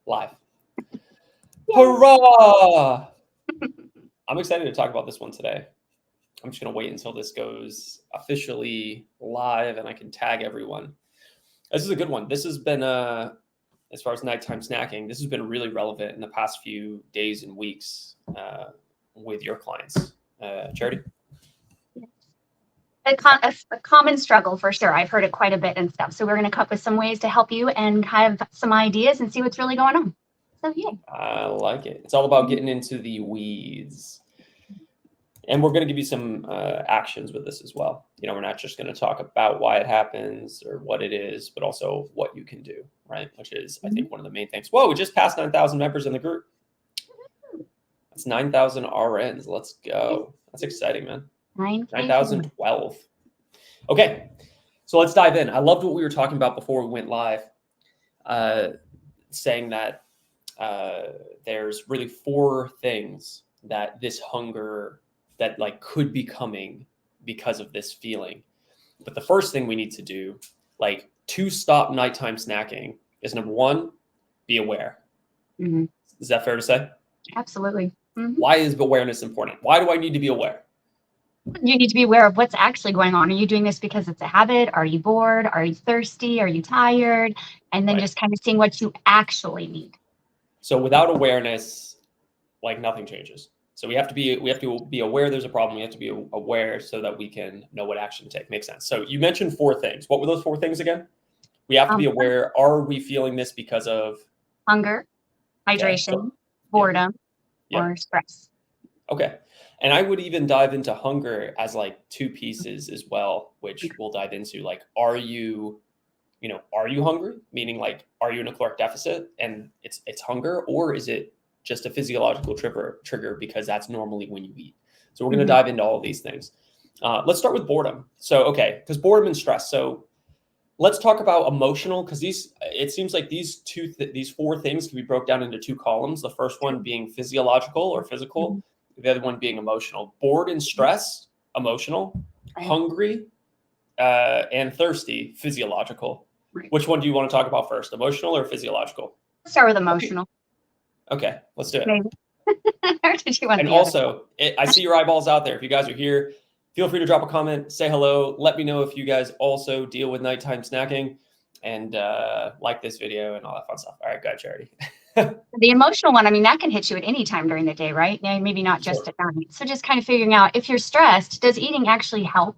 Live. Yay. Hurrah! I'm excited to talk about this one today. I'm just going to wait until this goes officially live and I can tag everyone. This is a good one. This has been, as far as nighttime snacking, this has been really relevant in the past few days and weeks with your clients. Charity? A common struggle for sure. I've heard it quite a bit and stuff. So we're going to come up with some ways to help you and have some ideas and see what's really going on. So yeah. I like it. It's all about getting into the weeds. And we're going to give you some actions with this as well. You know, we're not just going to talk about why it happens or what it is, but also what you can do, right? Which is, I think, one of the main things. Whoa, we just passed 9,000 members in the group. That's 9,000 RNs. Let's go. That's exciting, man. 9,012. Okay, so let's dive in. I loved what we were talking about before we went live, saying that there's really 4 things that this hunger that like could be coming because of this feeling. But the first thing we need to do, like to stop nighttime snacking, is number 1, be aware. Mm-hmm. Is that fair to say? Absolutely. Mm-hmm. Why is awareness important? Why do I need to be aware? You need to be aware of what's actually going on. Are you doing this because it's a habit? Are you bored? Are you thirsty? Are you tired? And then just kind of seeing what you actually need. So without awareness, like nothing changes. So we have to be aware there's a problem. We have to be aware so that we can know what action to take. Makes sense. So you mentioned 4 things. What were those 4 things again? We have to be aware. Are we feeling this because of hunger, hydration, boredom, or stress? Okay. And I would even dive into hunger as like 2 pieces as well, which we'll dive into. Like, are you hungry? Meaning like, are you in a caloric deficit and it's hunger, or is it just a physiological trigger because that's normally when you eat? So we're going to dive into all of these things. Let's start with boredom. So, okay, because boredom and stress. So let's talk about emotional, because it seems like these 4 things can be broke down into 2 columns. The first one being physiological or physical, the other one being emotional. Bored and stress, emotional. Hungry and thirsty, physiological. Right. Which one do you want to talk about first, emotional or physiological? Let's start with emotional. Okay, let's do it. Maybe. Or did you want and also, I see your eyeballs out there. If you guys are here, feel free to drop a comment, say hello. Let me know if you guys also deal with nighttime snacking and like this video and all that fun stuff. All right, go ahead, Charity. The emotional one, I mean, that can hit you at any time during the day, right? Maybe not just at night. So just kind of figuring out, if you're stressed, does eating actually help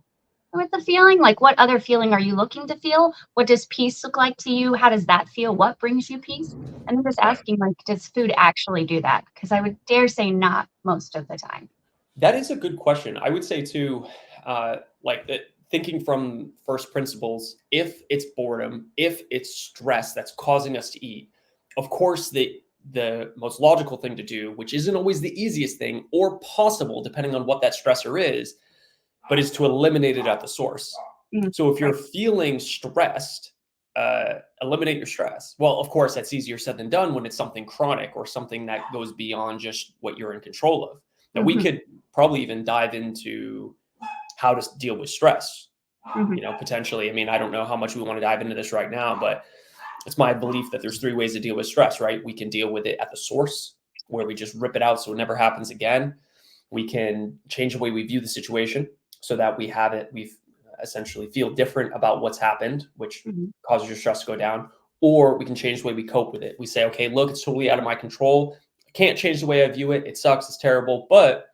with the feeling? Like, what other feeling are you looking to feel? What does peace look like to you? How does that feel? What brings you peace? And then just asking, like, does food actually do that? Because I would dare say not most of the time. That is a good question. I would say too, thinking from first principles, if it's boredom, if it's stress that's causing us to eat, of course, the most logical thing to do, which isn't always the easiest thing or possible, depending on what that stressor is, but is to eliminate it at the source. So if you're feeling stressed, eliminate your stress. Well, of course, that's easier said than done when it's something chronic or something that goes beyond just what you're in control of. Now, we could probably even dive into how to deal with stress, potentially. I mean, I don't know how much we want to dive into this right now, but it's my belief that there's 3 ways to deal with stress, right? We can deal with it at the source, where we just rip it out so it never happens again. We can change the way we view the situation so that we essentially feel different about what's happened, which causes your stress to go down. Or we can change the way we cope with it. We say, okay, look, it's totally out of my control. I can't change the way I view it. It sucks. It's terrible. But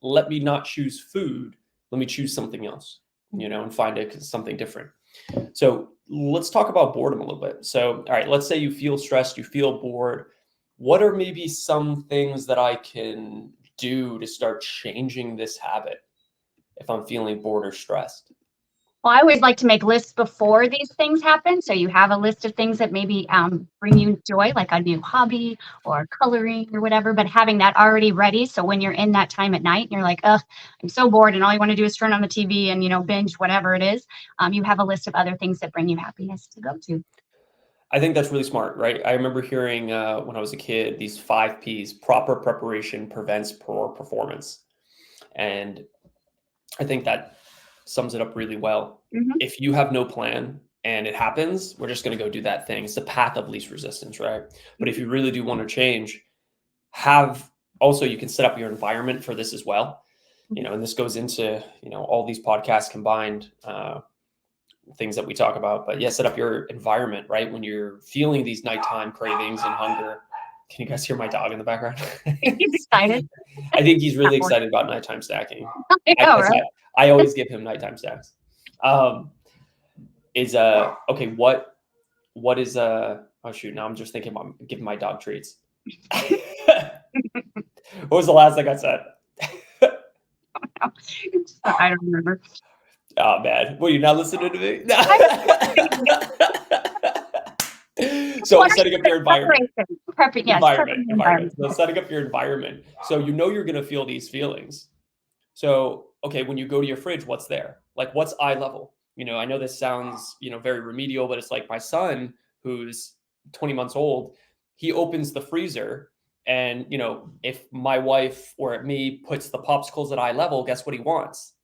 let me not choose food. Let me choose something else, and find something different. So let's talk about boredom a little bit. So, all right, let's say you feel stressed, you feel bored. What are maybe some things that I can do to start changing this habit if I'm feeling bored or stressed? Well, I always like to make lists before these things happen. So you have a list of things that maybe bring you joy, like a new hobby or coloring or whatever, but having that already ready. So when you're in that time at night and you're like, ugh, I'm so bored and all you want to do is turn on the TV and, binge whatever it is, you have a list of other things that bring you happiness to go to. I think that's really smart, right? I remember hearing when I was a kid, these 5 Ps: proper preparation prevents poor performance. And I think that sums it up really well. If you have no plan and it happens, we're just going to go do that thing. It's the path of least resistance, right? But if you really do want to change, you can set up your environment for this as well. And this goes into, all these podcasts combined, things that we talk about. But yeah, set up your environment, right? When you're feeling these nighttime cravings and hunger. Can you guys hear my dog in the background? He's excited. I think he's really excited about nighttime stacking. Right? I always give him nighttime stacks. Okay, what is oh shoot, now I'm just thinking about giving my dog treats. What was the last thing I said? I don't remember. Oh man, were you not listening to me? So setting up your environment. Environment. So setting up your environment. So you're going to feel these feelings. So, okay, when you go to your fridge, what's there? Like, what's eye level? I know this sounds, very remedial, but it's like my son, who's 20 months old, he opens the freezer and, if my wife or me puts the popsicles at eye level, guess what he wants?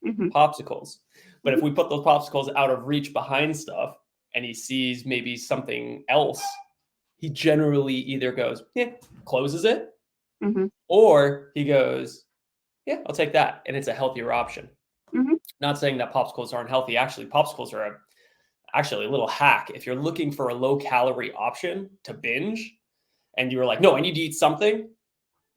Popsicles. But if we put those popsicles out of reach behind stuff and he sees maybe something else, he generally either goes, closes it, or he goes, yeah, I'll take that. And it's a healthier option. Not saying that popsicles aren't healthy. Actually, popsicles are actually a little hack. If you're looking for a low calorie option to binge and you're like, no, I need to eat something,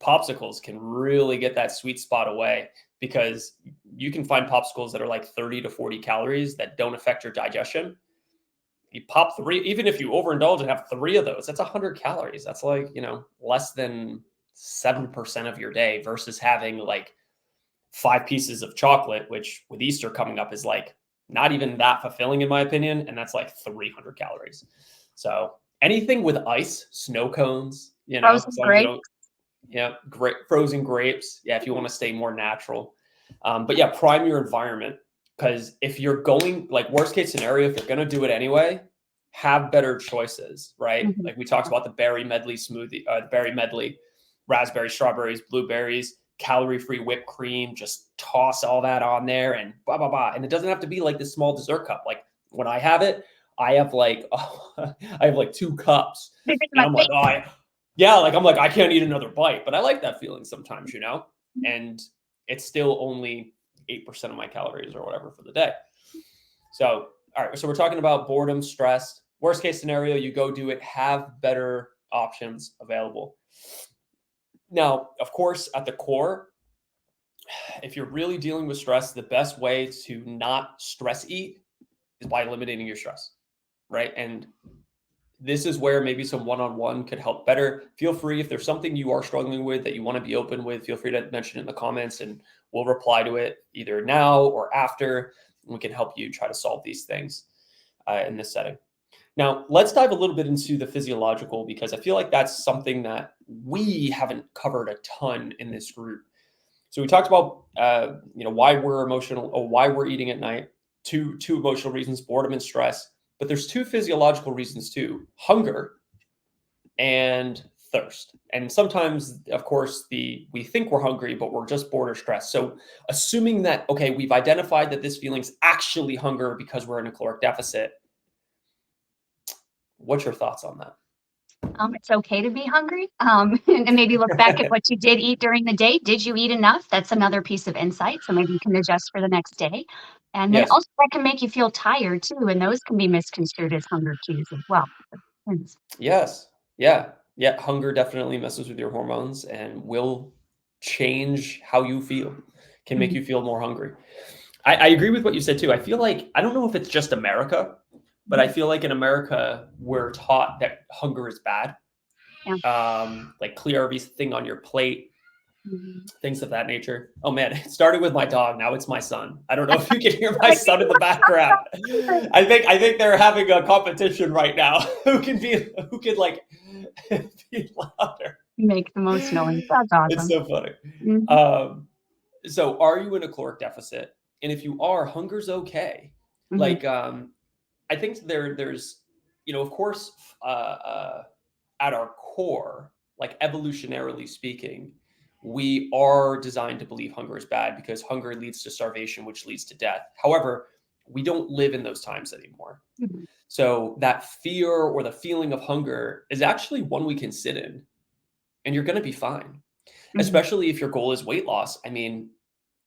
popsicles can really get that sweet spot away, because you can find popsicles that are like 30 to 40 calories that don't affect your digestion. You pop 3, even if you overindulge and have 3 of those, that's 100 calories. That's like, less than 7% of your day, versus having like 5 pieces of chocolate, which with Easter coming up is like not even that fulfilling in my opinion. And that's like 300 calories. So anything with ice, snow cones, Frozen grapes. Great frozen grapes. Yeah, if you want to stay more natural. But yeah, prime your environment, because if you're going, like, worst case scenario, if you're going to do it anyway, have better choices, right? Like we talked about the berry medley smoothie, the berry medley, raspberries, strawberries, blueberries, calorie-free whipped cream. Just toss all that on there and blah, blah, blah. And it doesn't have to be like this small dessert cup. Like when I have it, I have like 2 cups. And I'm like, I can't eat another bite, but I like that feeling sometimes, and it's still only 8% of my calories or whatever for the day. So, all right. So we're talking about boredom, stress. Worst case scenario, you go do it, have better options available. Now, of course, at the core, if you're really dealing with stress, the best way to not stress eat is by eliminating your stress, right? And this is where maybe some one-on-one could help better. Feel free, if there's something you are struggling with that you want to be open with, feel free to mention it in the comments and we'll reply to it either now or after. And we can help you try to solve these things in this setting. Now, let's dive a little bit into the physiological, because I feel like that's something that we haven't covered a ton in this group. So we talked about, why we're emotional or why we're eating at night, two emotional reasons, boredom and stress. But there's 2 physiological reasons too: hunger and thirst. And sometimes, of course, we think we're hungry, but we're just bored or stressed. So assuming that, okay, we've identified that this feeling's actually hunger because we're in a caloric deficit, what's your thoughts on that? It's okay to be hungry, and maybe look back at what you did eat during the day. Did you eat enough? That's another piece of insight. So maybe you can adjust for the next day. And then also that can make you feel tired too. And those can be misconstrued as hunger cues as well. Yes. Yeah. Yeah. Hunger definitely messes with your hormones and will change how you feel, can make you feel more hungry. I agree with what you said too. I feel like, I don't know if it's just America, but I feel like in America, we're taught that hunger is bad. Like clear everything on your plate, things of that nature. Oh man, it started with my dog. Now it's my son. I don't know if you can hear my son in the background. I think they're having a competition right now. who can like be louder. Make the most noise. That's awesome. It's so funny. So are you in a caloric deficit? And if you are, hunger's okay. Like, I think there's, of course, at our core, like evolutionarily speaking, we are designed to believe hunger is bad because hunger leads to starvation, which leads to death. However, we don't live in those times anymore. Mhm. So that fear or the feeling of hunger is actually one we can sit in, and you're going to be fine, Mhm. especially if your goal is weight loss. I mean,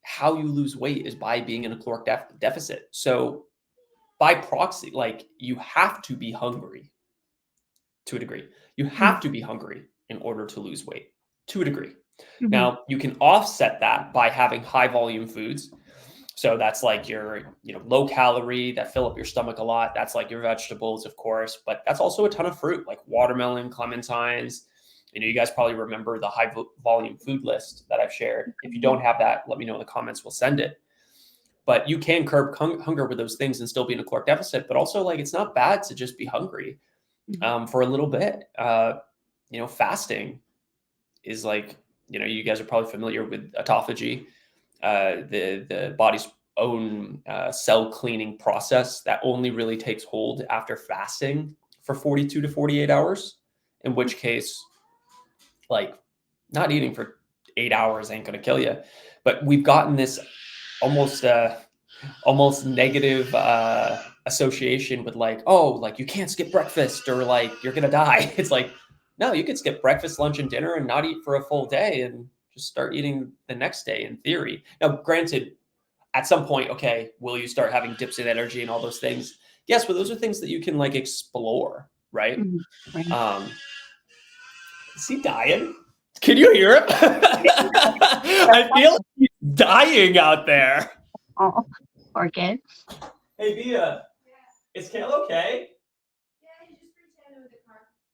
how you lose weight is by being in a caloric deficit. So by proxy, like you have to be hungry to a degree. You Mhm. have to be hungry in order to lose weight to a degree. Mhm. Now, you can offset that by having high volume foods. So that's like your, low calorie that fill up your stomach a lot. That's like your vegetables, of course, but that's also a ton of fruit like watermelon, clementines. You guys probably remember the high volume food list that I've shared. If you don't have that, let me know in the comments. We'll send it. But you can curb hunger with those things and still be in a caloric deficit. But also, like, it's not bad to just be hungry Mhm. for a little bit. Fasting is like, you guys are probably familiar with autophagy, the body's own cell cleaning process that only really takes hold after fasting for 42 to 48 hours, in which case, like, not eating for 8 hours ain't going to kill you. But we've gotten this almost almost negative association with like, oh, like you can't skip breakfast or like you're gonna die. It's like, no, you could skip breakfast, lunch, and dinner and not eat for a full day and just start eating the next day in theory. Now, granted, at some point, okay, will you start having dips in energy and all those things? Yes, but those are things that you can like explore, right? Mhm. Right. Um, is he dying? Can you hear him? I feel like he's dying out there. Oh, poor kid. Hey, Bia, is Kale okay?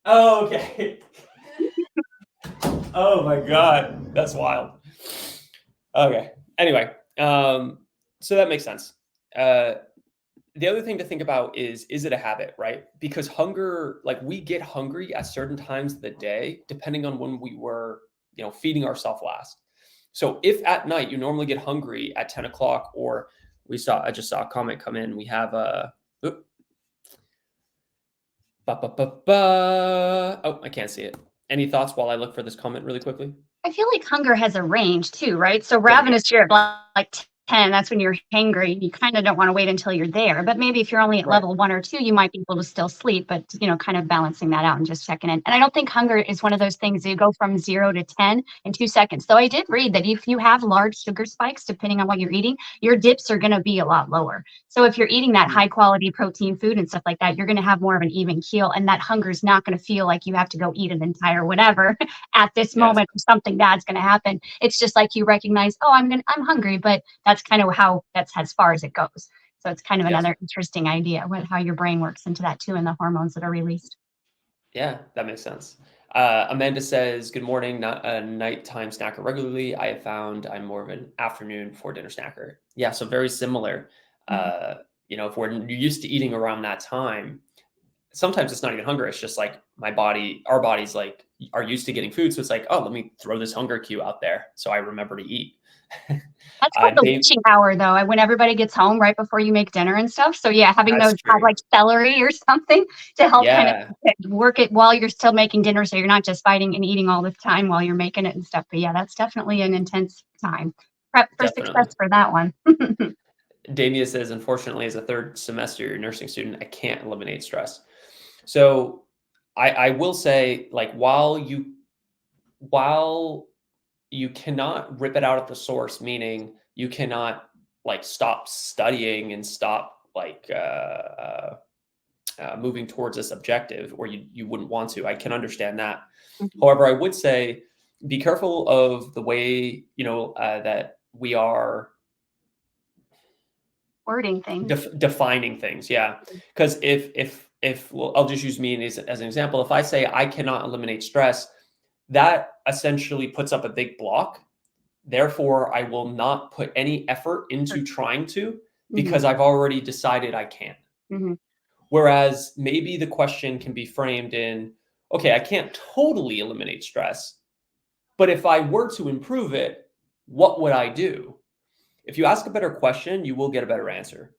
Oh, okay. Oh my God, that's wild. Okay. Anyway, so that makes sense. Uh, the other thing to think about is it a habit, right? Because hunger, like we get hungry at certain times of the day, depending on when we were, feeding ourselves last. So if at night you normally get hungry at 10 o'clock, or I just saw a comment come in. We have oop, oh, I can't see it. Any thoughts while I look for this comment really quickly? I feel like hunger has a range too, right? So There we go. ravenous, you're at like 10, that's when you're hangry. You kind of don't want to wait until you're there. But maybe if you're only at Right. level 1 or 2, you might be able to still sleep, but kind of balancing that out and just checking in. And I don't think hunger is one of those things you go from 0 to 10 in 2 seconds. Though I did read that if you have large sugar spikes, depending on what you're eating, your dips are going to be a lot lower. So if you're eating that Mm. high quality protein food and stuff like that, you're going to have more of an even keel, and that hunger is not going to feel like you have to go eat an entire whatever at this Yes. moment or something bad's going to happen. It's just like you recognize, oh, I'm hungry, but that's kind of how that's as far as it goes. So it's kind of Yes. another interesting idea how your brain works into that too, and the hormones that are released. Yeah, that makes sense. Amanda says, "Good morning. Not a nighttime snacker regularly. I have found I'm more of an afternoon before dinner snacker." Yeah, so very similar. Mhm. If we're used to eating around that time, sometimes it's not even hunger. It's just like our bodies like are used to getting food, so it's like, oh, let me throw this hunger cue out there so I remember to eat. That's called the Dave, witching hour, though. When everybody gets home right before you make dinner and stuff. So yeah, having that's those have true. like celery or something to help kind of Yeah, work it while you're still making dinner, so you're not just fighting and eating all the time while you're making it and stuff. But yeah, that's definitely an intense time. Prep for success definitely. for that one. Damia says, unfortunately, as a third semester nursing student, I can't eliminate stress. So I will say, like, while you cannot rip it out at the source, meaning you cannot like stop studying and stop like moving towards this objective, or you wouldn't want to. I can understand that. Mhm. However, I would say be careful of the way that we are Wording things. defining things. Yeah, because if well, I'll just use me as an example. If I say I cannot eliminate stress, that essentially puts up a big block. Therefore, I will not put any effort into trying to, Mhm. because I've already decided I can't. Mhm. Whereas maybe the question can be framed in, okay, I can't totally eliminate stress, but if I were to improve it, what would I do? If you ask a better question, you will get a better answer.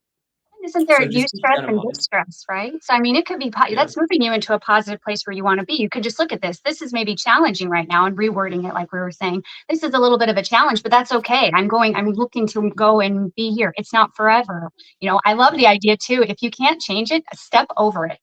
Isn't there So just keep eustress that in and mind. distress, right? So, I mean, it could be, Yeah. that's moving you into a positive place where you want to be. You could just look at this. This is maybe challenging right now and rewording it like we were saying. This is a little bit of a challenge, but that's okay. I'm looking to go and be here. It's not forever. I love Yeah. the idea too. If you can't change it, step over it.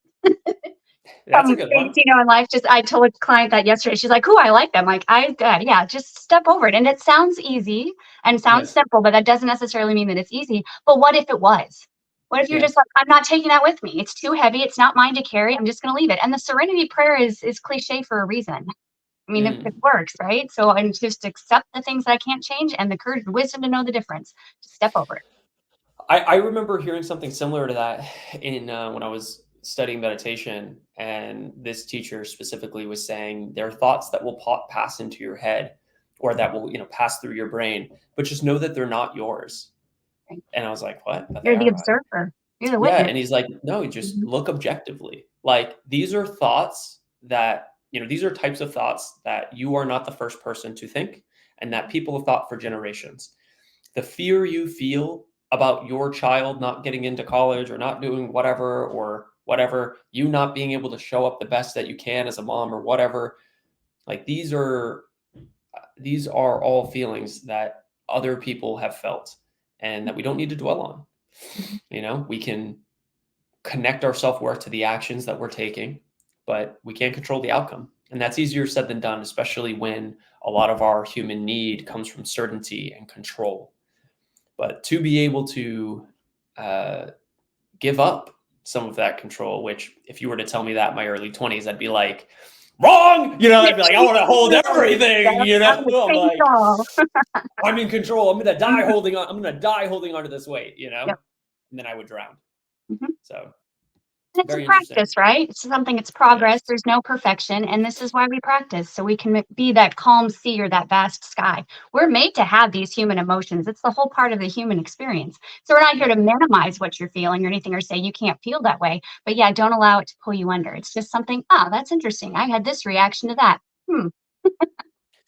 That's a Some good things, one. in life, just I told a client that yesterday. She's like, "Oh, I like them." Like, yeah, just step over it. And it sounds easy and sounds Yes. simple, but that doesn't necessarily mean that it's easy. But what if it was? What if you're just Yes. like, I'm not taking that with me. It's too heavy. It's not mine to carry. I'm just going to leave it. And the serenity prayer is cliche for a reason. I mean, it Mm. works, right? So and just accept the things that I can't change and the courage, wisdom to know the difference. Just step over it. I remember hearing something similar to that in when I was studying meditation, and this teacher specifically was saying there are thoughts that will pass into your head, or that will pass through your brain, but just know that they're not yours. Right? And I was like, what? But they You're the are mine. observer. You're the Yeah, witness. and he's like, no, just Mhm. look objectively. Like these are thoughts that these are types of thoughts that you are not the first person to think, and that people have thought for generations. The fear you feel about your child not getting into college or not doing whatever or whatever, you not being able to show up the best that you can as a mom or whatever, like these are all feelings that other people have felt and that we don't need to dwell on. Mhm. We can connect our self-worth to the actions that we're taking, but we can't control the outcome. And that's easier said than done, especially when a lot of our human need comes from certainty and control. But to be able to uh, give up some of that control, which if you were to tell me that in my early 20s, I'd be like, wrong. I'd be like, I want to hold everything. I'm gonna I'm change like, all. I'm in control. I'm gonna die Mhm. holding on. I'm gonna die holding on to this weight. Yep. And then I would drown. Mhm. So And it's a very interesting. practice, right? It's something, it's progress. Yes. There's no perfection. And this is why we practice. So we can be that calm sea or that vast sky. We're made to have these human emotions. It's the whole part of the human experience. So we're not here Yeah. to minimize what you're feeling or anything or say you can't feel that way. But yeah, don't allow it to pull you under. It's just something, that's interesting. I had this reaction to that. Hmm.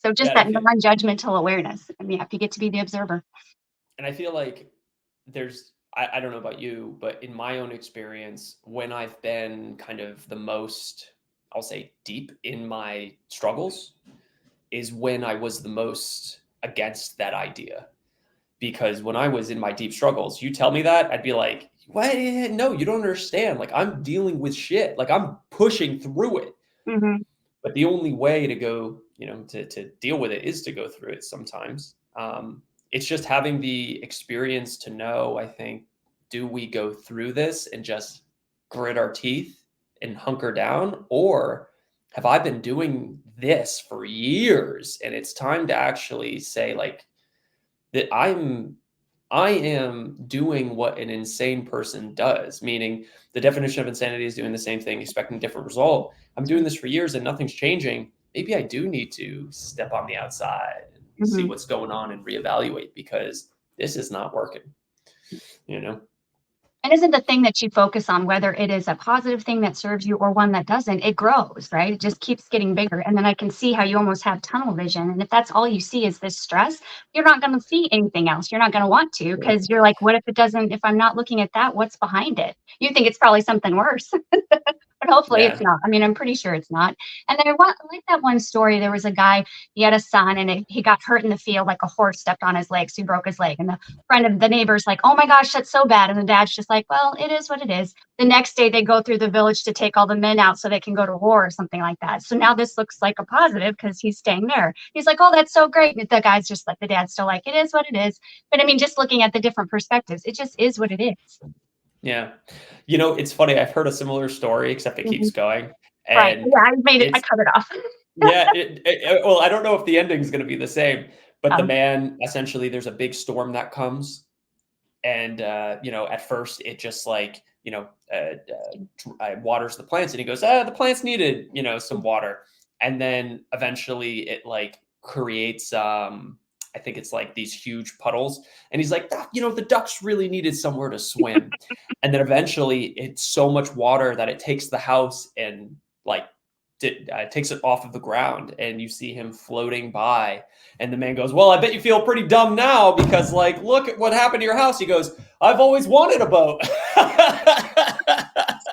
So Yeah. just that non-judgmental awareness. And yeah, if you get to be the observer. And I feel like I don't know about you, but in my own experience, when I've been kind of the most, I'll say, deep in my struggles, is when I was the most against that idea. Because when I was in my deep struggles, you tell me that, I'd be like, what? No, you don't understand. Like, I'm dealing with shit. Like, I'm pushing through it. Hmm. But the only way to go, to deal with it is to go through it sometimes. It's just having the experience to know, I think, do we go through this and just grit our teeth and hunker down? Or have I been doing this for years and it's time to actually say, like, that I am doing what an insane person does, meaning the definition of insanity is doing the same thing, expecting a different result. I'm doing this for years and nothing's changing. Maybe I do need to step on the outside and see Hmm. what's going on and reevaluate because this is not working, you know? And isn't the thing that you focus on, whether it is a positive thing that serves you or one that doesn't, it grows, right? It just keeps getting bigger. And then I can see how you almost have tunnel vision. And if that's all you see is this stress, you're not going to see anything else. You're not going to want to because you're like, what if it doesn't, if I'm not looking at that, what's behind it? You think it's probably something worse. But hopefully it's Yeah. not. I mean, I'm pretty sure it's not. And then I like that one story. There was a guy, he had a son and he got hurt in the field, like a horse stepped on his leg. So he broke his leg. And the friend of the neighbor's like, oh my gosh, that's so bad. And the dad's just like, well, it is what it is. The next day they go through the village to take all the men out so they can go to war or something like that. So now this looks like a positive because he's staying there. He's like, oh, that's so great. And the guy's just like, the dad's still like, it is what it is. But I mean, just looking at the different perspectives, it just is what it is. Yeah. It's funny. I've heard a similar story, except it keeps Mhm. going. Right. And Yeah, I made it. I it's, cut it off. yeah, well, I don't know if the ending's going to be the same, but the Um, man, essentially, there's a big storm that comes. And, at first it just like, waters the plants and he goes, the plants needed, some water. And then eventually it like creates, I think it's like these huge puddles. And he's like, the ducks really needed somewhere to swim. And then eventually it's so much water that it takes the house and like takes it off of the ground, and you see him floating by, and the man goes, well, I bet you feel pretty dumb now because, like, look at what happened to your house. He goes, I've always wanted a boat. It's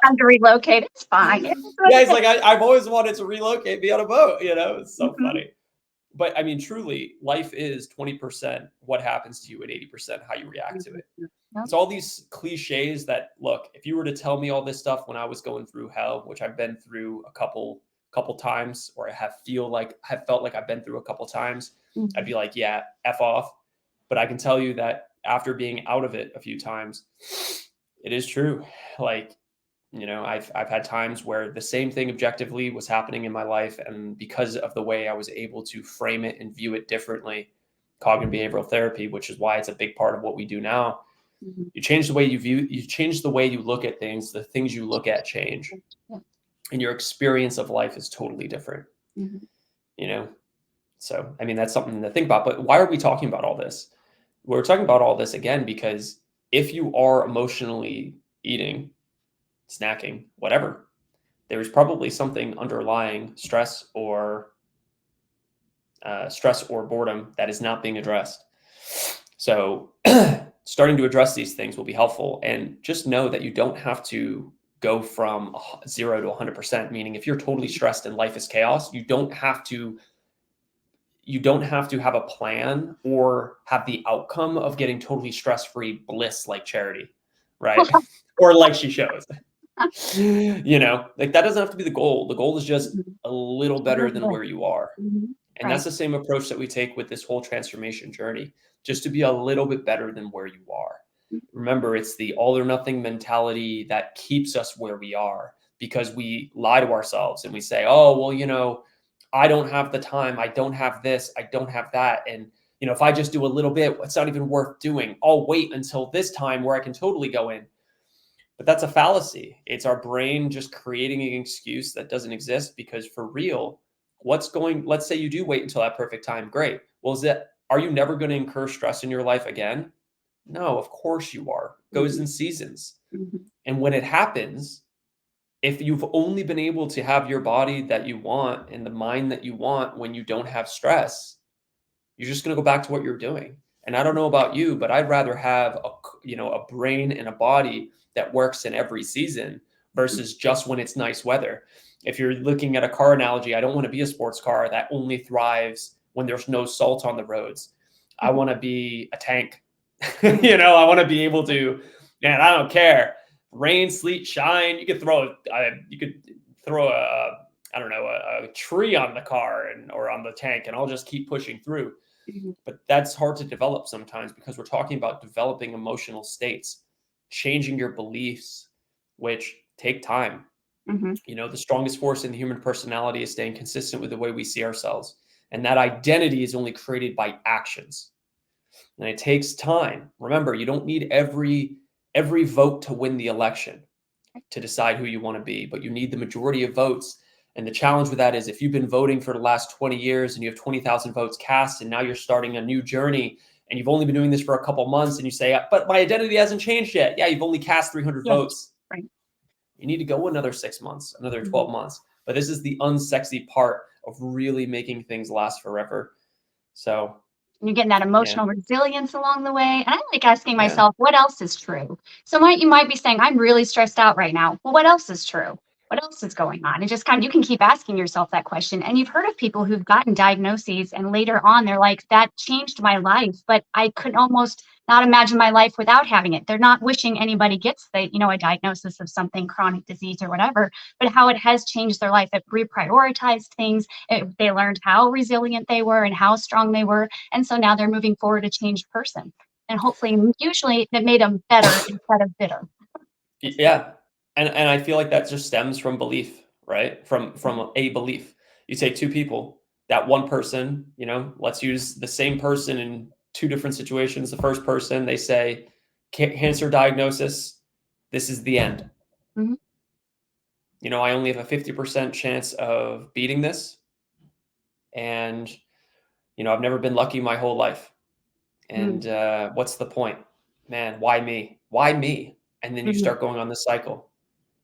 time to relocate. It's fine. Yeah, he's like, I've always wanted to relocate, be on a boat. It's so Mhm. funny. But I mean, truly, life is 20% what happens to you and 80% how you react to it. Yep. It's all these cliches that, look, if you were to tell me all this stuff when I was going through hell, which I've been through a couple times, or I have felt like I've been through a couple times, I'd Mhm. be like, yeah, F off. But I can tell you that after being out of it a few times, it is true. Like, I've had times where the same thing objectively was happening in my life, and because of the way I was able to frame it and view it differently, cognitive behavioral therapy, which is why it's a big part of what we do now, Mhm. you change the way you look at things, the things you look at change, Yeah. and your experience of life is totally different, Mhm. you know? So, I mean, that's something to think about. But why are we talking about all this? We're talking about all this again because if you are emotionally eating, snacking, whatever, there's probably something underlying stress or boredom that is not being addressed. So starting to address these things will be helpful. And just know that you don't have to go from 0 to 100%, meaning if you're totally stressed and life is chaos, you don't have to have a plan or have the outcome of getting totally stress-free bliss like Charity, right? Or like she shows. Like that doesn't have to be the goal. The goal is just Mhm. a little A better little than bit. where you are. Mhm. And that's Right. the same approach that we take with this whole transformation journey, just to be a little bit better than where you are. Remember, it's the all or nothing mentality that keeps us where we are, because we lie to ourselves and we say, oh, well, I don't have the time. I don't have this. I don't have that. And, if I just do a little bit, it's not even worth doing. I'll wait until this time where I can totally go in. But that's a fallacy. It's our brain just creating an excuse that doesn't exist, because for real, let's say you do wait until that perfect time. Great. Well, are you never going to incur stress in your life again? No, of course you are. It goes in Mhm. seasons. Mhm. And when it happens, if you've only been able to have your body that you want and the mind that you want when you don't have stress, you're just going to go back to what you're doing. And I don't know about you, but I'd rather have a brain and a body that works in every season versus just when it's nice weather. If you're looking at a car analogy, I don't want to be a sports car that only thrives when there's no salt on the roads. I want to be a tank. I want to be able to, man, I don't care. Rain, sleet, shine. You could throw I don't know, a tree on the car or on the tank, and I'll just keep pushing through. Mhm. But that's hard to develop sometimes because we're talking about developing emotional states, changing your beliefs, which take time. Mhm. The strongest force in the human personality is staying consistent with the way we see ourselves. And that identity is only created by actions. And it takes time. Remember, you don't need every vote to win the election to decide who you want to be, but you need the majority of votes. And the challenge with that is, if you've been voting for the last 20 years and you have 20,000 votes cast, and now you're starting a new journey and you've only been doing this for a couple months, and you say, but my identity hasn't changed yet. Yeah, you've only cast 300 Yeah. votes. Right. You need to go another 6 months, another Mhm. 12 months. But this is the unsexy part of really making things last forever. So, You're getting that yeah, emotional resilience along the way. And I like asking yeah. myself, what else is true? So you might be saying, I'm really stressed out right now. Well, what else is true? What else is going on? And just kind of, you can keep asking yourself that question. And you've heard of people who've gotten diagnoses and later on they're like, that changed my life, but I could almost not imagine my life without having it. They're not wishing anybody gets a diagnosis of something, chronic disease or whatever, but how it has changed their life. It reprioritized things. They learned how resilient they were and how strong they were, and so now they're moving forward a changed person. And hopefully, usually it made them better instead of bitter. Yeah. And I feel like that just stems from belief, right? From a belief. You take two people, that one person, let's use the same person in two different situations. The first person, they say, cancer diagnosis, this is the end. Mhm. I only have a 50% chance of beating this. And, I've never been lucky my whole life. Mhm. And what's the point? Man, why me? Why me? And then you Mhm. start going on this cycle.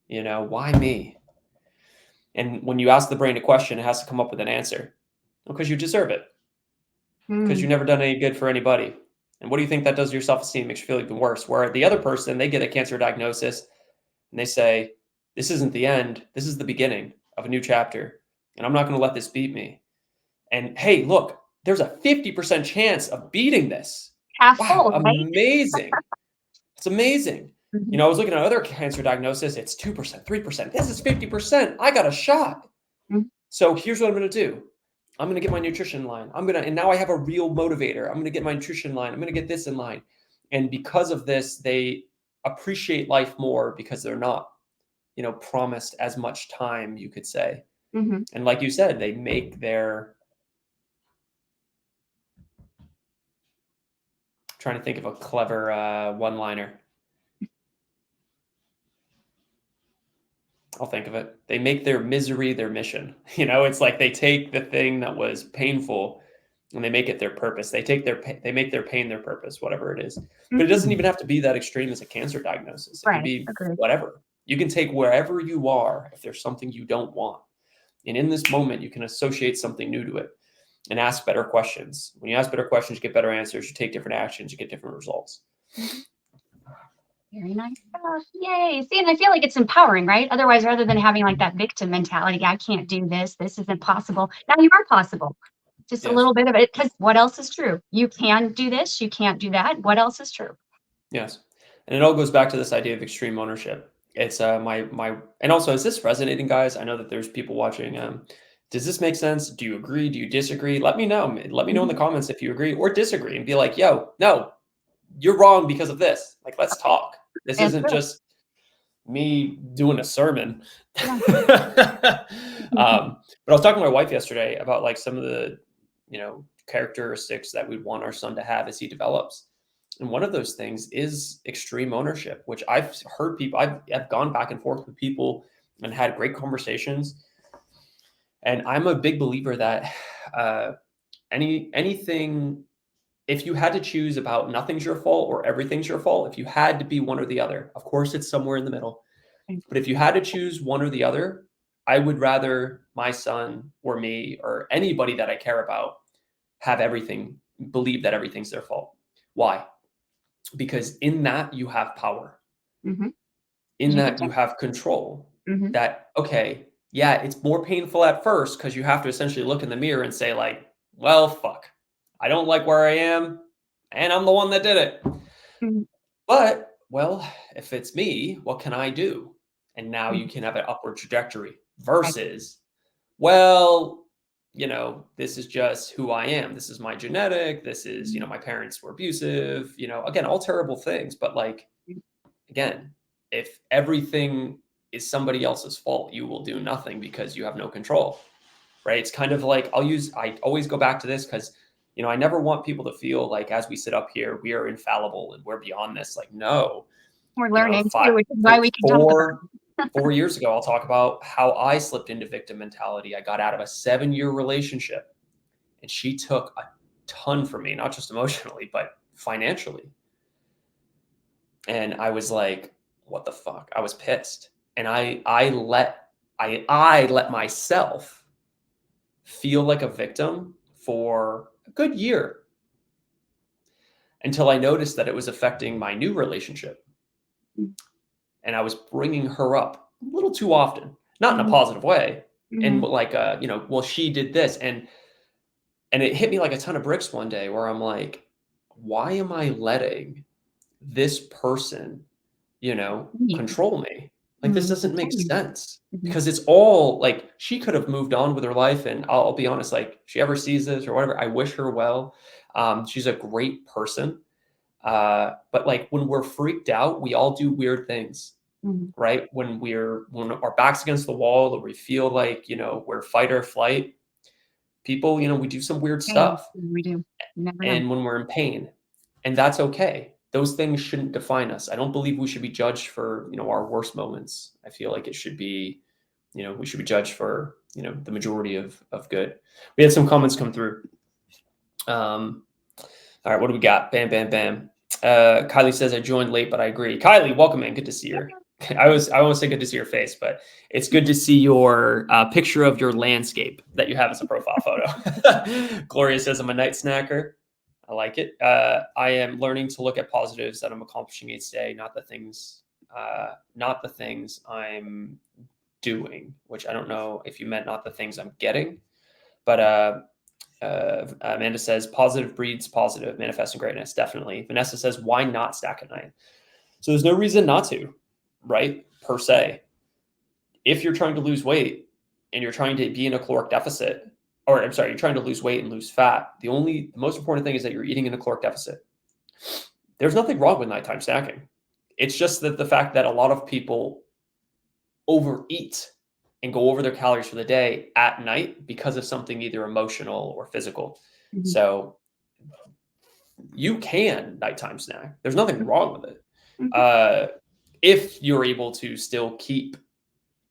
Why me? And when you ask the brain a question, it has to come up with an answer because you deserve it, because Mm. you've never done any good for anybody. And what do you think that does to your self-esteem? Makes you feel even worse. Where the other person, they get a cancer diagnosis and they say, this isn't the end. This is the beginning of a new chapter. And I'm not going to let this beat me. And hey, look, there's a 50% chance of beating this. Half Wow, full, right? amazing. It's amazing. Mhm. I was looking at other cancer diagnosis. It's 2%, 3%. This is 50%. I got a shot. Mhm. So here's what I'm going to do. I'm going to get my nutrition line. And now I have a real motivator. I'm going to get my nutrition line. I'm going to get this in line. And because of this, they appreciate life more because they're not, promised as much time, you could say. Mhm. And like you said, they make their, trying to think of a clever one-liner. I'll think of it. They make their misery their mission. It's like they take the thing that was painful and they make it their purpose. They make their pain their purpose, whatever it is. But it doesn't Mhm. even have to be that extreme as a cancer diagnosis. It can Right. be Agreed. whatever. You can take wherever you are if there's something you don't want. And in this moment, you can associate something new to it and ask better questions. When you ask better questions, you get better answers. You take different actions, you get different results. Mhm. Very nice stuff. Yay. See, and I feel like it's empowering, right? Otherwise, rather than having like that victim mentality, I can't do this, this isn't possible. Now you are possible. Just a Yes. little bit of it, because what else is true? You can do this, you can't do that. What else is true? Yes. And it all goes back to this idea of extreme ownership. It's my and also, is this resonating, guys? I know that there's people watching. Does this make sense? Do you agree? Do you disagree? Let me know. Let me know in the Mhm. comments if you agree or disagree and be like, yo, no, you're wrong because of this. Like, let's talk. This It's isn't true. just me doing a sermon. Yeah. But I was talking to my wife yesterday about like some of the, characteristics that we'd want our son to have as he develops. And one of those things is extreme ownership, which I've heard people, I've gone back and forth with people and had great conversations. And I'm a big believer that anything, if you had to choose about nothing's your fault or everything's your fault, if you had to be one or the other, of course it's somewhere in the middle. But if you had to choose one or the other, I would rather my son or me or anybody that I care about have everything, believe that everything's their fault. Why? Because in that you have power. Mhm. In You can that check. you have control. Mhm. That, okay, yeah, it's more painful at first because you have to essentially look in the mirror and say, like, well, fuck, I don't like where I am, and I'm the one that did it. Mhm. But, well, if it's me, what can I do? And now you Mhm. can have an upward trajectory Right. versus, well, this is just who I am. This is my genetic. This is, Mhm. my parents were abusive, again, all terrible things. But like, again, if everything is somebody else's fault, you will do nothing because you have no control, right? It's kind of like I always go back to this because, I never want people to feel like as we sit up here, we are infallible and we're beyond this. Like, no, We're learning five, too, which is why we can jump the four, gun. 4 years ago, I'll talk about how I slipped into victim mentality. I got out of a 7-year relationship and she took a ton from me, not just emotionally, but financially. And I was like, what the fuck? I was pissed. And I let myself feel like a victim for a good year until I noticed that it was affecting my new relationship. Mhm. And I was bringing her up a little too often, not in a Mhm. positive way. And Mhm. like, well, she did this. And it hit me like a ton of bricks one day where I'm like, why am I letting this person, Mhm. control me? Like, this Mhm. doesn't make sense Mhm. because it's all like she could have moved on with her life. And I'll be honest, like, if she ever sees this or whatever, I wish her well. She's a great person. But like when we're freaked out, we all do weird things, Mhm. right? When our back's against the wall or we feel like, we're fight or flight, people, we do some weird Pain. stuff. We do. You never know. And when we're in pain, and that's okay. Those things shouldn't define us. I don't believe we should be judged for, our worst moments. I feel like it should be, we should be judged for, the majority of good. We had some comments come through. All right, what do we got? Bam, bam, bam. Kylie says, I joined late, but I agree. Kylie, welcome in. Good to see you. I won't say good to see your face, but it's good to see your picture of your landscape that you have as a profile photo. Gloria says, I'm a night snacker. I like it. I am learning to look at positives that I'm accomplishing each day, not the things I'm doing, which I don't know if you meant not the things I'm getting, but Amanda says positive breeds positive, manifesting greatness. Definitely. Vanessa says, why not stack at night? So there's no reason not to, right? Per se. If you're trying to lose weight and you're trying to be in a caloric deficit, or I'm sorry, you're trying to lose weight and lose fat, the most important thing is that you're eating in a caloric deficit. There's nothing wrong with nighttime snacking. It's just that the fact that a lot of people overeat and go over their calories for the day at night because of something either emotional or physical. Mhm. So you can nighttime snack. There's nothing wrong with it. Mhm. If you're able to still keep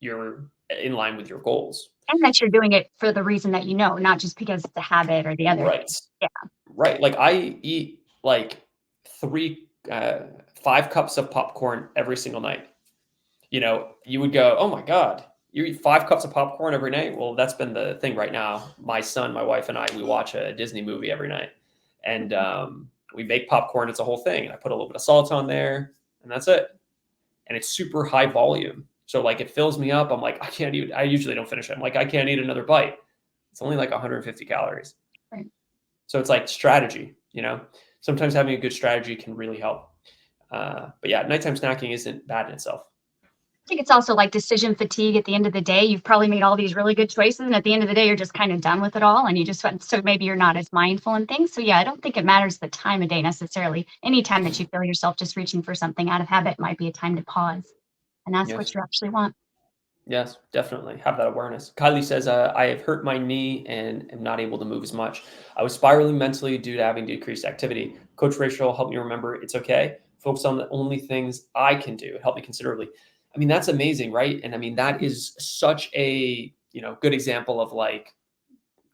your in line with your goals. And that you're doing it for the reason that you know, not just because it's a habit or the other. Right. Yeah. Right. Like I eat like 5 cups of popcorn every single night. You know, you would go, oh my God, you eat 5 cups of popcorn every night? Well, that's been the thing right now. My son, my wife, and I, we watch a Disney movie every night. And we make popcorn. It's a whole thing. And I put a little bit of salt on there, and that's it. And it's super high volume. So like it fills me up. I'm like, I usually don't finish it. I'm like, I can't eat another bite. It's only like 150 calories. Right. So it's like strategy, you know, sometimes having a good strategy can really help. But yeah, nighttime snacking isn't bad in itself. I think it's also like decision fatigue at the end of the day. You've probably made all these really good choices, and at the end of the day, you're just kind of done with it all, and you just went, so maybe you're not as mindful and things. So yeah, I don't think it matters the time of day necessarily. Anytime that you feel yourself just reaching for something out of habit might be a time to pause and ask Yes. what you actually want. Yes, definitely have that awareness. Kylie says, I have hurt my knee and am not able to move as much. I was spiraling mentally due to having decreased activity. Coach Rachel helped me remember it's okay. Focus on the only things I can do. It helped me considerably. I mean, that's amazing, right? And I mean, that is such a, good example of like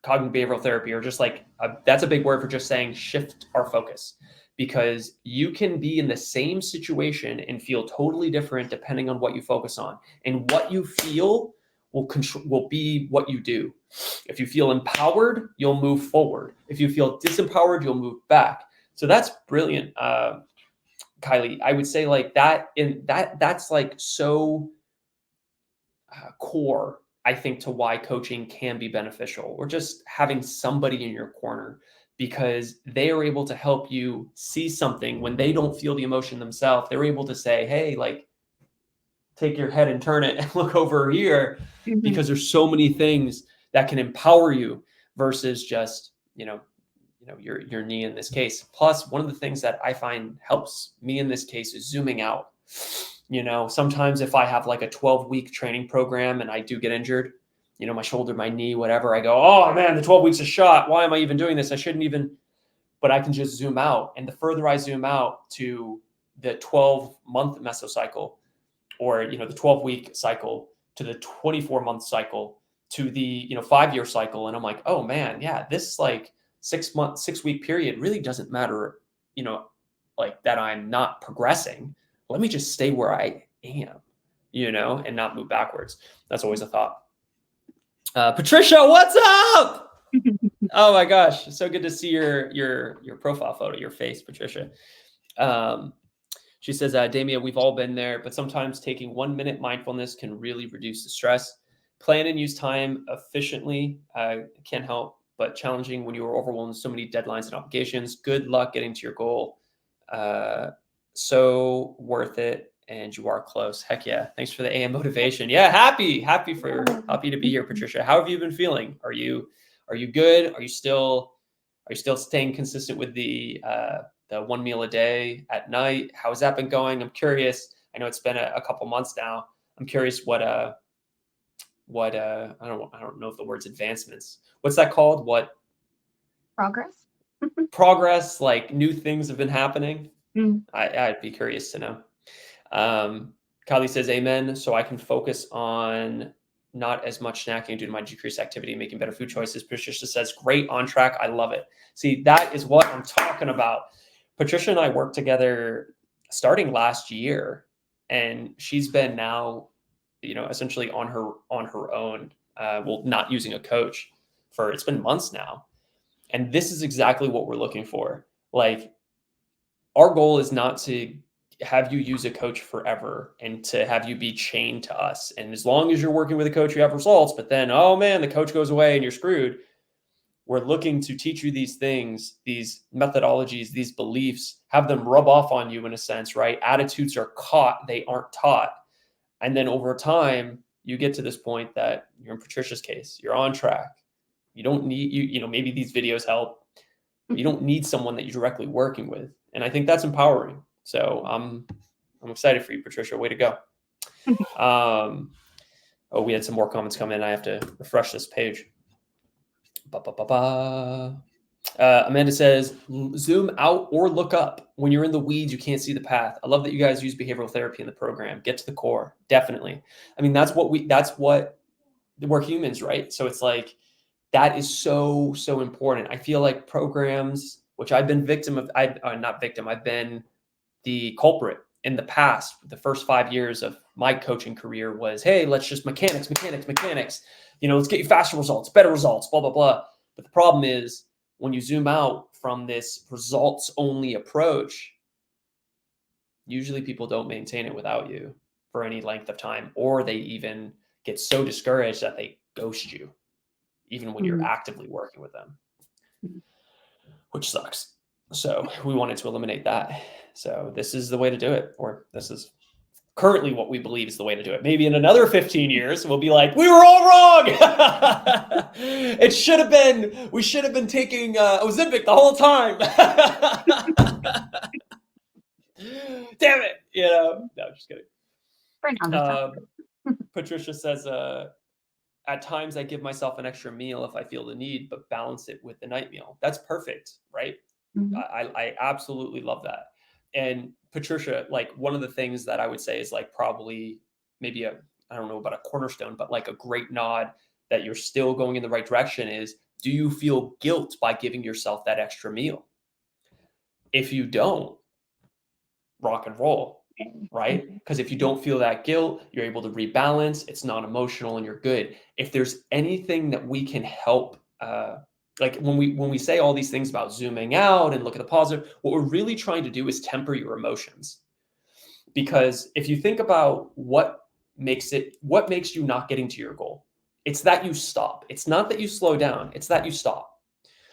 cognitive behavioral therapy, or just like, that's a big word for just saying shift our focus, because you can be in the same situation and feel totally different depending on what you focus on, and what you feel will be what you do. If you feel empowered, you'll move forward. If you feel disempowered, you'll move back. So that's brilliant. Kylie, I would say like that's like so core, I think, to why coaching can be beneficial, or just having somebody in your corner, because they are able to help you see something when they don't feel the emotion themselves. They're able to say, hey, like, take your head and turn it and look over here, Mhm. because there's so many things that can empower you versus just, your knee in this case. Plus, one of the things that I find helps me in this case is zooming out. Sometimes if I have like a 12-week training program and I do get injured, my shoulder, my knee, whatever, I go, oh man, the 12 weeks is shot. Why am I even doing this? I shouldn't even, but I can just zoom out. And the further I zoom out to the 12-month mesocycle, or, the 12-week cycle, to the 24-month cycle, to the, 5-year cycle. And I'm like, oh man, yeah, this like 6-week period really doesn't matter, like that I'm not progressing. Let me just stay where I am, and not move backwards. That's always a thought. Patricia, what's up? Oh my gosh, so good to see your profile photo, your face, Patricia. She says, Damia, we've all been there, but sometimes taking 1 minute mindfulness can really reduce the stress. Plan and use time efficiently can help, but challenging when you are overwhelmed with so many deadlines and obligations. Good luck getting to your goal. So worth it, and you are close. Heck yeah. Thanks for the AM motivation. Yeah, happy to be here, Patricia. How have you been feeling? Are you good? Are you still staying consistent with the 1 meal a day at night? How has that been going? I'm curious. I know it's been a couple months now. I'm curious what I don't know if the word's advancements. What's that called? What progress, like new things have been happening? Mm. I'd be curious to know. Kylie says, amen. So I can focus on not as much snacking due to my decreased activity and making better food choices. Patricia says, great, on track. I love it. See, that is what I'm talking about. Patricia and I worked together starting last year. and she's been now, essentially on her own, well, not using a coach for, it's been months now. And this is exactly what we're looking for. Like, our goal is not to have you use a coach forever and to have you be chained to us. And as long as you're working with a coach, you have results, but then, oh man, the coach goes away and you're screwed. We're looking to teach you these things, these methodologies, these beliefs, have them rub off on you in a sense, right? Attitudes are caught, they aren't taught. And then over time, you get to this point that you're in Patricia's case, you're on track. You don't need, maybe these videos help, but you don't need someone that you're directly working with. And I think that's empowering. So I'm excited for you, Patricia. Way to go. We had some more comments come in. I have to refresh this page. Amanda says, zoom out or look up. When you're in the weeds, you can't see the path. I love that you guys use behavioral therapy in the program. Get to the core. Definitely. I mean, we're humans, right? So it's like, that is so, so important. I feel like programs, which I've been I've been the culprit in the past. The first 5 years of my coaching career was, hey, let's just mechanics. Let's get you faster results, better results, blah, blah, blah. But the problem is, when you zoom out from this results only approach, usually people don't maintain it without you for any length of time, or they even get so discouraged that they ghost you, even when you're actively working with them, which sucks. So we wanted to eliminate that. So this is the way to do it, or this is currently what we believe is the way to do it. Maybe in another 15 years, we'll be like, we were all wrong. We should have been taking Ozempic the whole time. Damn it. No, just kidding. Patricia says, at times I give myself an extra meal if I feel the need, but balance it with the night meal. That's perfect, right? I absolutely love that. And Patricia, like, one of the things that I would say is like probably maybe I don't know about a cornerstone, but like a great nod that you're still going in the right direction is, do you feel guilt by giving yourself that extra meal? If you don't, rock and roll, right? Because if you don't feel that guilt, you're able to rebalance, it's not emotional, and you're good. If there's anything that we can help, like when we say all these things about zooming out and look at the positive, what we're really trying to do is temper your emotions. Because if you think about what makes you not getting to your goal, it's that you stop. It's not that you slow down, it's that you stop.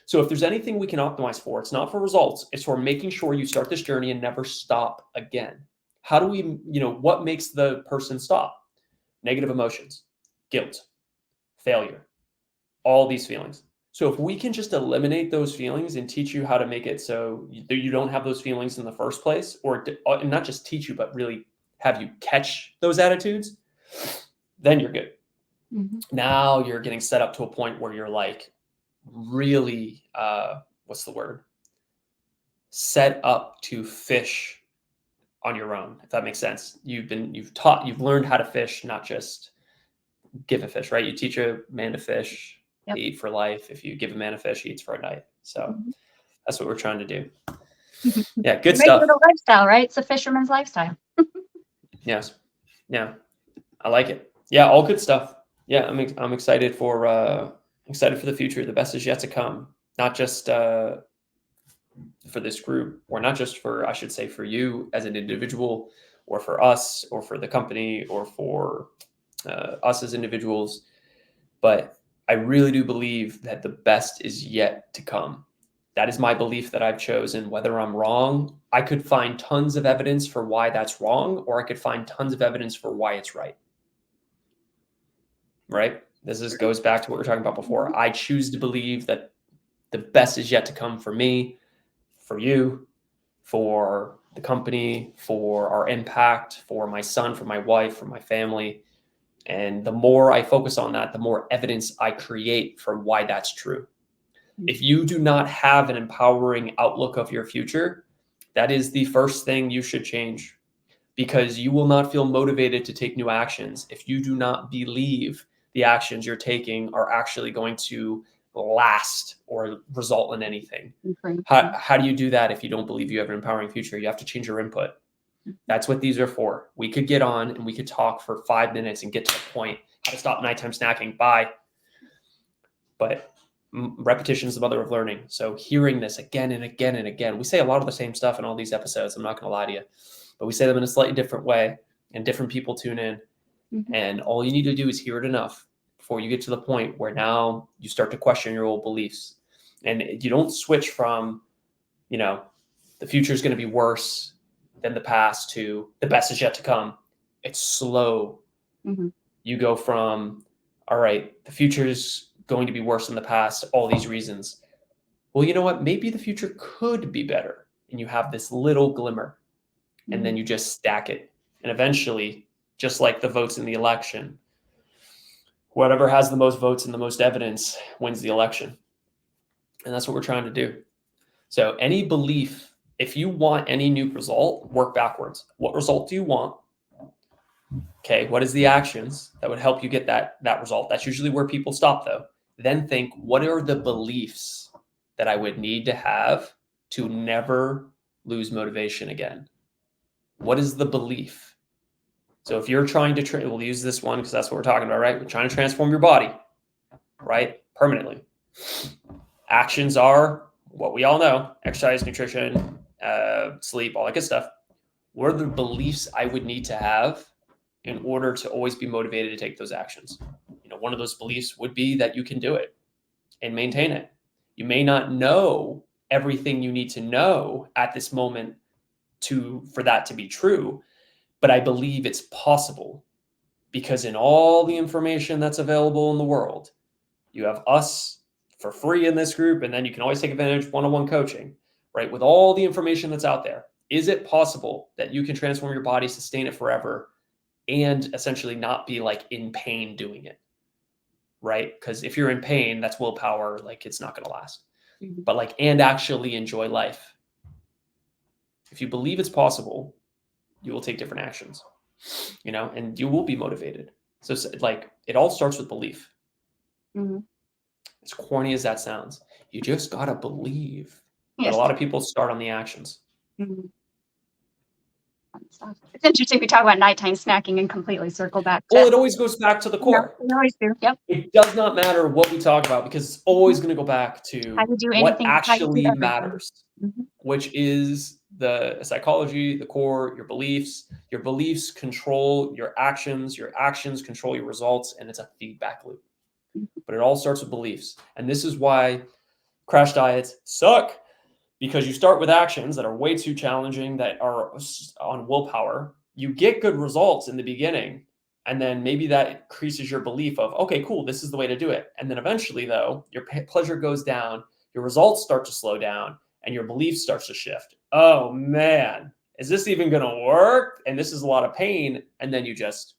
So if there's anything we can optimize for, it's not for results, it's for making sure you start this journey and never stop again. How do we, what makes the person stop? Negative emotions, guilt, failure, all these feelings. So if we can just eliminate those feelings and teach you how to make it so you don't have those feelings in the first place, or not just teach you, but really have you catch those attitudes, then you're good. Now you're getting set up to a point where you're like really, what's the word? Set up to fish on your own, if that makes sense. You've learned how to fish, not just give a fish, right? You teach a man to fish, yep. Eat for life. If you give a man a fish, he eats for a night. So that's what we're trying to do. Yeah, good stuff. Make it a lifestyle, right? It's a fisherman's lifestyle. Yes. Yeah, I like it. Yeah, all good stuff. Yeah, I'm excited for the future. The best is yet to come. Not just for this group, or not just for, I should say, for you as an individual, or for us, or for the company, or for us as individuals. But I really do believe that the best is yet to come. That is my belief that I've chosen. Whether I'm wrong, I could find tons of evidence for why that's wrong, or I could find tons of evidence for why it's right. Right? Goes back to what we were talking about before. I choose to believe that the best is yet to come for me, for you, for the company, for our impact, for my son, for my wife, for my family. And the more I focus on that, the more evidence I create for why that's true. If you do not have an empowering outlook of your future, that is the first thing you should change, because you will not feel motivated to take new actions if you do not believe the actions you're taking are actually going to last or result in anything. How do you do that if you don't believe you have an empowering future? You have to change your input. That's what these are for. We could get on and we could talk for 5 minutes and get to the point. How to stop nighttime snacking. Bye. But repetition is the mother of learning. So hearing this again and again and again, we say a lot of the same stuff in all these episodes. I'm not going to lie to you, but we say them in a slightly different way and different people tune in. And all you need to do is hear it enough before you get to the point where now you start to question your old beliefs. And you don't switch from, the future is going to be worse than the past to the best is yet to come. It's slow. You go from, all right, the future is going to be worse than the past, all these reasons. Well, you know what? Maybe the future could be better. And you have this little glimmer and then you just stack it. And eventually, just like the votes in the election, whatever has the most votes and the most evidence wins the election. And that's what we're trying to do. So any belief, if you want any new result, work backwards. What result do you want? Okay, what is the actions that would help you get that result? That's usually where people stop though. Then think, what are the beliefs that I would need to have to never lose motivation again? What is the belief? So if you're trying to, we'll use this one because that's what we're talking about, right? We're trying to transform your body, right? Permanently. Actions are what we all know: exercise, nutrition, sleep, all that good stuff. What are the beliefs I would need to have in order to always be motivated to take those actions? One of those beliefs would be that you can do it and maintain it. You may not know everything you need to know at this moment for that to be true, but I believe it's possible because in all the information that's available in the world, you have us for free in this group, and then you can always take advantage of one-on-one coaching, right? With all the information that's out there, is it possible that you can transform your body, sustain it forever, and essentially not be like in pain doing it, right? Because if you're in pain, that's willpower, like it's not going to last. But and actually enjoy life. If you believe it's possible, you will take different actions, and you will be motivated. So it all starts with belief. As corny as that sounds, you just got to believe. Yes. But a lot of people start on the actions. It's interesting we talk about nighttime snacking and completely circle back. Well, it always goes back to the core. We always do. Yep. It does not matter what we talk about because it's always going to go back to what actually matters, which is the psychology, the core, your beliefs. Your beliefs control your actions control your results, and it's a feedback loop. But it all starts with beliefs. And this is why crash diets suck. Because you start with actions that are way too challenging, that are on willpower. You get good results in the beginning, and then maybe that increases your belief of, okay, cool, this is the way to do it. And then eventually, though, your pleasure goes down, your results start to slow down, and your belief starts to shift. Oh, man, is this even going to work? And this is a lot of pain, and then you just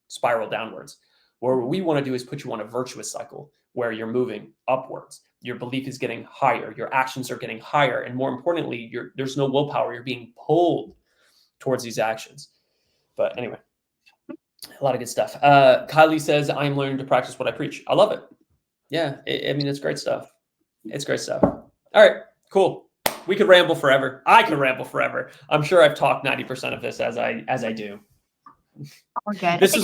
spiral downwards. What we want to do is put you on a virtuous cycle where you're moving upwards. Your belief is getting higher. Your actions are getting higher. And more importantly, there's no willpower. You're being pulled towards these actions. But anyway, a lot of good stuff. Kylie says, I'm learning to practice what I preach. I love it. Yeah, it's great stuff. It's great stuff. All right, cool. We could ramble forever. I could ramble forever. I'm sure I've talked 90% of this as I do. Okay. This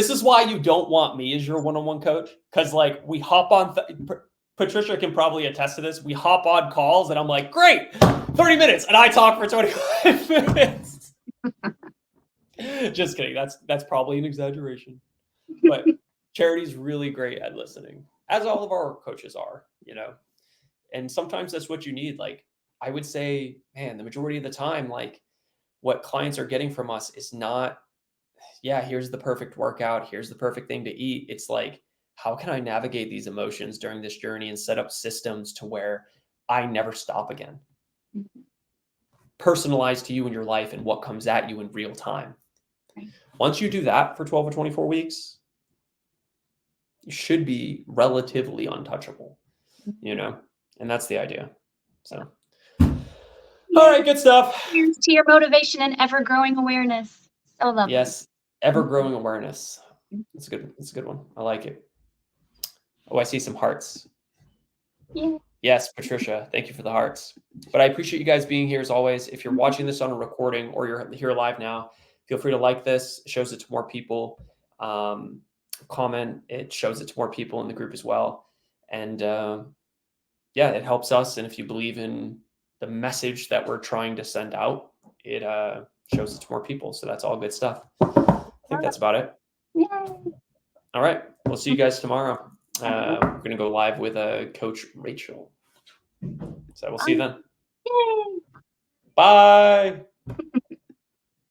is why you don't want me as your one-on-one coach. Because we hop on, Patricia can probably attest to this. We hop on calls and I'm like, great, 30 minutes. And I talk for 25 minutes. Just kidding. That's probably an exaggeration. But Charity's really great at listening, as all of our coaches are, And sometimes that's what you need. I would say, man, the majority of the time, what clients are getting from us is not, yeah, here's the perfect workout, here's the perfect thing to eat. It's how can I navigate these emotions during this journey and set up systems to where I never stop again? Personalized to you in your life and what comes at you in real time. Once you do that for 12 or 24 weeks, you should be relatively untouchable, and that's the idea. So, all right, good stuff. Here's to your motivation and ever-growing awareness. So lovely. Yes. Ever-growing awareness. It's a good one. I like it. Oh, I see some hearts. Yeah. Yes, Patricia, thank you for the hearts. But I appreciate you guys being here as always. If you're watching this on a recording or you're here live now, feel free to like this. It shows it to more people. Comment, it shows it to more people in the group as well. And yeah, it helps us. And if you believe in the message that we're trying to send out, it shows it to more people. So that's all good stuff. I think that's about it. Yay. All right. We'll see you guys tomorrow. We're going to go live with Coach Rachel. So we'll see you then. Yay. Bye.